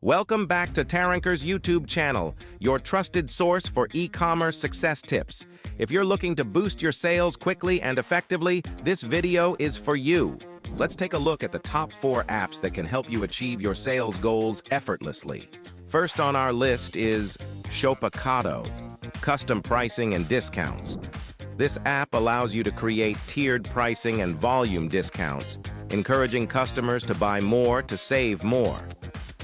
Welcome back to Taranker's YouTube channel, your trusted source for e-commerce success tips. If you're looking to boost your sales quickly and effectively, this video is for you. Let's take a look at the top 4 apps that can help you achieve your sales goals effortlessly. First on our list is Shopacado, custom pricing and discounts. This app allows you to create tiered pricing and volume discounts, encouraging customers to buy more to save more.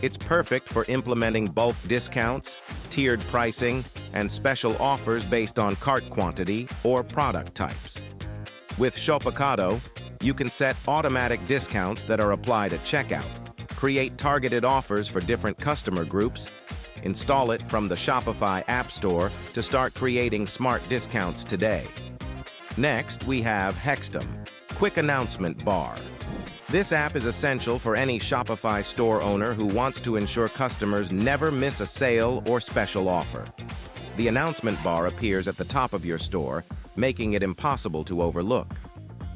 It's perfect for implementing bulk discounts, tiered pricing, and special offers based on cart quantity or product types. With Shopacado, you can set automatic discounts that are applied at checkout, create targeted offers for different customer groups, install it from the Shopify App Store to start creating smart discounts today. Next, we have Hextom, Quick Announcement Bar. This app is essential for any Shopify store owner who wants to ensure customers never miss a sale or special offer. The announcement bar appears at the top of your store, making it impossible to overlook.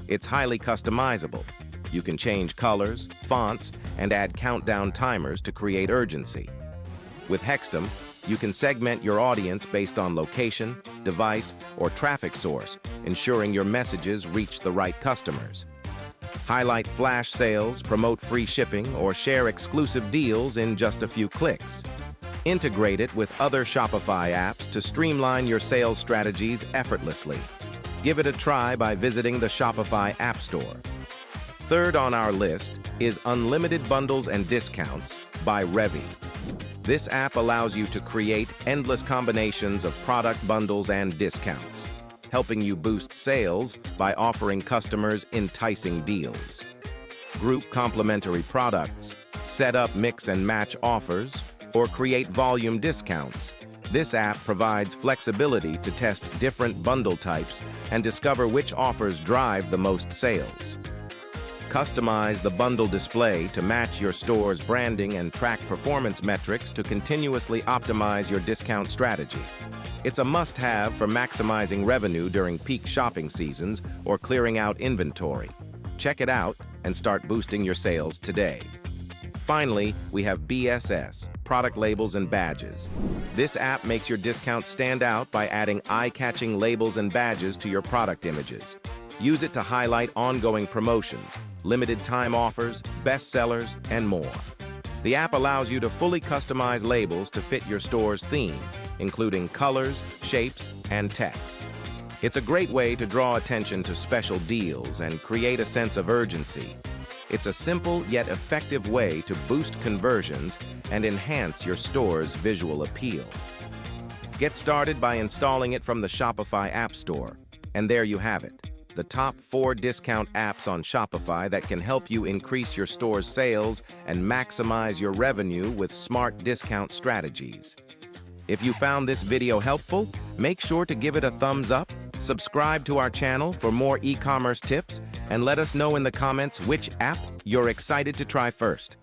It's highly customizable. You can change colors, fonts, and add countdown timers to create urgency. With Hextom, you can segment your audience based on location, device, or traffic source, ensuring your messages reach the right customers. Highlight flash sales, promote free shipping, or share exclusive deals in just a few clicks. Integrate it with other Shopify apps to streamline your sales strategies effortlessly. Give it a try by visiting the Shopify App Store. Third on our list is Unlimited Bundles and Discounts by Revy. This app allows you to create endless combinations of product bundles and discounts, helping you boost sales by offering customers enticing deals. Group complementary products, set up mix and match offers, or create volume discounts. This app provides flexibility to test different bundle types and discover which offers drive the most sales. Customize the bundle display to match your store's branding and track performance metrics to continuously optimize your discount strategy. It's a must-have for maximizing revenue during peak shopping seasons or clearing out inventory. Check it out and start boosting your sales today. Finally, we have BSS, Product Labels and Badges. This app makes your discounts stand out by adding eye-catching labels and badges to your product images. Use it to highlight ongoing promotions, limited time offers, bestsellers, and more. The app allows you to fully customize labels to fit your store's theme, including colors, shapes, and text. It's a great way to draw attention to special deals and create a sense of urgency. It's a simple yet effective way to boost conversions and enhance your store's visual appeal. Get started by installing it from the Shopify App Store. And there you have it, the top 4 discount apps on Shopify that can help you increase your store's sales and maximize your revenue with smart discount strategies. If you found this video helpful, make sure to give it a thumbs up, subscribe to our channel for more e-commerce tips, and let us know in the comments which app you're excited to try first.